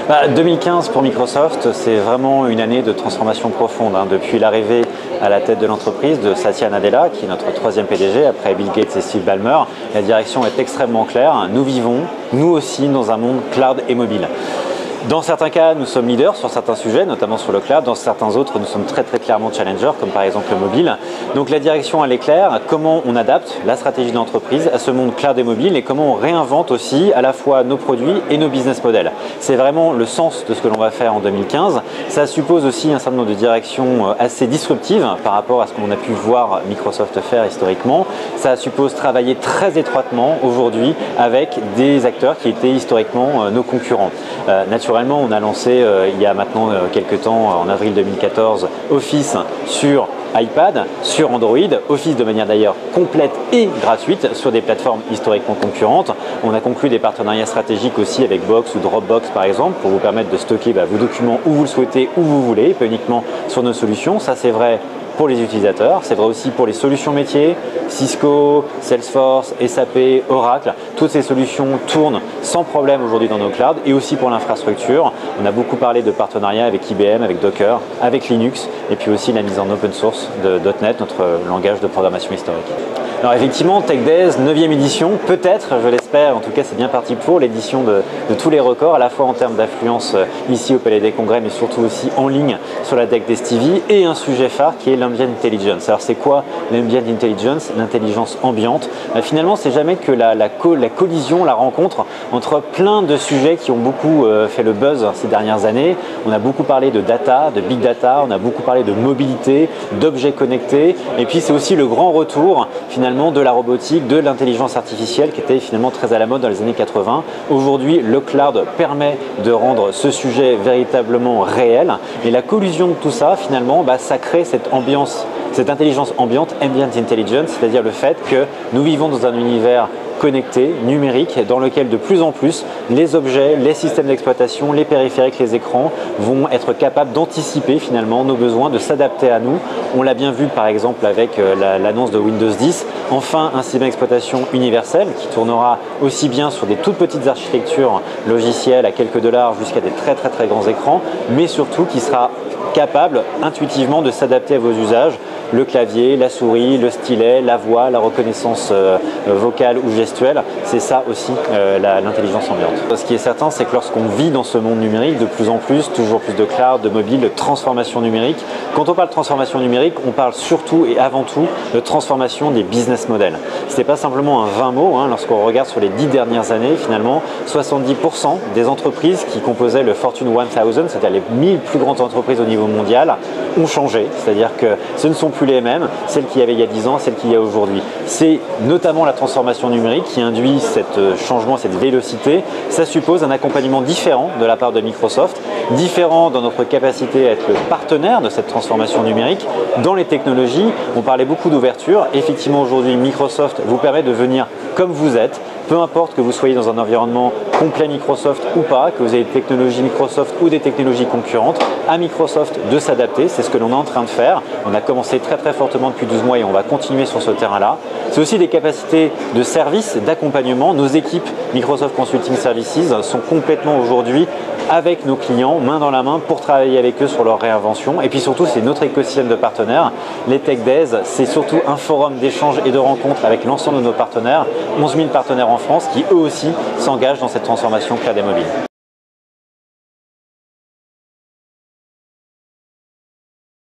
2015 pour Microsoft, c'est vraiment une année de transformation profonde. Depuis l'arrivée à la tête de l'entreprise de Satya Nadella, qui est notre troisième PDG, après Bill Gates et Steve Ballmer, la direction est extrêmement claire. Nous vivons, nous aussi, dans un monde cloud et mobile. Dans certains cas, nous sommes leaders sur certains sujets, notamment sur le cloud. Dans certains autres, nous sommes très clairement challengers, comme par exemple le mobile. Donc la direction, elle est claire. Comment on adapte la stratégie de l'entreprise à ce monde cloud et mobile et comment on réinvente aussi à la fois nos produits et nos business models. C'est vraiment le sens de ce que l'on va faire en 2015. Ça suppose aussi un certain nombre de directions assez disruptives par rapport à ce qu'on a pu voir Microsoft faire historiquement. Ça suppose travailler très étroitement aujourd'hui avec des acteurs qui étaient historiquement nos concurrents. Naturellement, on a lancé il y a maintenant quelques temps, en avril 2014, Office sur iPad, sur Android, Office de manière d'ailleurs complète et gratuite sur des plateformes historiquement concurrentes. On a conclu des partenariats stratégiques aussi avec Box ou Dropbox par exemple pour vous permettre de stocker vos documents où vous le souhaitez, où vous voulez, pas uniquement sur nos solutions. Ça c'est vrai pour les utilisateurs, c'est vrai aussi pour les solutions métiers, Cisco, Salesforce, SAP, Oracle, toutes ces solutions tournent sans problème aujourd'hui dans nos clouds et aussi pour l'infrastructure. On a beaucoup parlé de partenariats avec IBM, avec Docker, avec Linux et puis aussi la mise en open source de .NET, notre langage de programmation historique. Alors effectivement, TechDays, 9e édition, peut-être, je l'espère, en tout cas c'est bien parti pour l'édition de tous les records, à la fois en termes d'affluence ici au Palais des Congrès, mais surtout aussi en ligne sur la TechDays TV, et un sujet phare qui est l'Ambient Intelligence. Alors c'est quoi l'Ambient Intelligence, l'intelligence ambiante? Finalement, c'est jamais que la collision, la rencontre entre plein de sujets qui ont beaucoup fait le buzz ces dernières années. On a beaucoup parlé de data, de big data, on a beaucoup parlé de mobilité, d'objets connectés, et puis c'est aussi le grand retour finalement de la robotique, de l'intelligence artificielle qui était finalement très à la mode dans les années 80. Aujourd'hui, le cloud permet de rendre ce sujet véritablement réel et la collusion de tout ça, finalement, ça crée cette ambiance, cette intelligence ambiante, ambient intelligence, c'est-à-dire le fait que nous vivons dans un univers connecté, numérique, dans lequel de plus en plus les objets, les systèmes d'exploitation, les périphériques, les écrans vont être capables d'anticiper finalement nos besoins, de s'adapter à nous. On l'a bien vu par exemple avec l'annonce de Windows 10, enfin un système d'exploitation universel qui tournera aussi bien sur des toutes petites architectures logicielles à quelques dollars jusqu'à des très grands écrans, mais surtout qui sera capable intuitivement de s'adapter à vos usages, le clavier, la souris, le stylet, la voix, la reconnaissance vocale ou gestuelle, c'est ça aussi l'intelligence ambiante. Ce qui est certain, c'est que lorsqu'on vit dans ce monde numérique, de plus en plus, toujours plus de cloud, de mobile, de transformation numérique, quand on parle de transformation numérique, on parle surtout et avant tout de transformation des business models. Ce n'est pas simplement un vain mot, lorsqu'on regarde sur les 10 dernières années, finalement, 70% des entreprises qui composaient le Fortune 1000, c'est-à-dire les 1000 plus grandes entreprises au niveau mondial, ont changé. C'est-à-dire que ce ne sont plus les mêmes, celles qu'il y avait il y a 10 ans, celles qu'il y a aujourd'hui. C'est notamment la transformation numérique qui induit ce changement, cette vélocité. Ça suppose un accompagnement différent de la part de Microsoft, différent dans notre capacité à être le partenaire de cette transformation numérique. Dans les technologies, on parlait beaucoup d'ouverture. Effectivement, aujourd'hui, Microsoft vous permet de venir comme vous êtes, peu importe que vous soyez dans un environnement complet Microsoft ou pas, que vous ayez des technologies Microsoft ou des technologies concurrentes, à Microsoft de s'adapter. C'est ce que l'on est en train de faire. On a commencé très fortement depuis 12 mois et on va continuer sur ce terrain-là. C'est aussi des capacités de service, d'accompagnement. Nos équipes Microsoft Consulting Services sont complètement aujourd'hui avec nos clients, main dans la main, pour travailler avec eux sur leur réinvention. Et puis surtout, c'est notre écosystème de partenaires. Les TechDays, c'est surtout un forum d'échange et de rencontres avec l'ensemble de nos partenaires, 11 000 partenaires en France qui eux aussi s'engagent dans cette transformation cloud et mobile.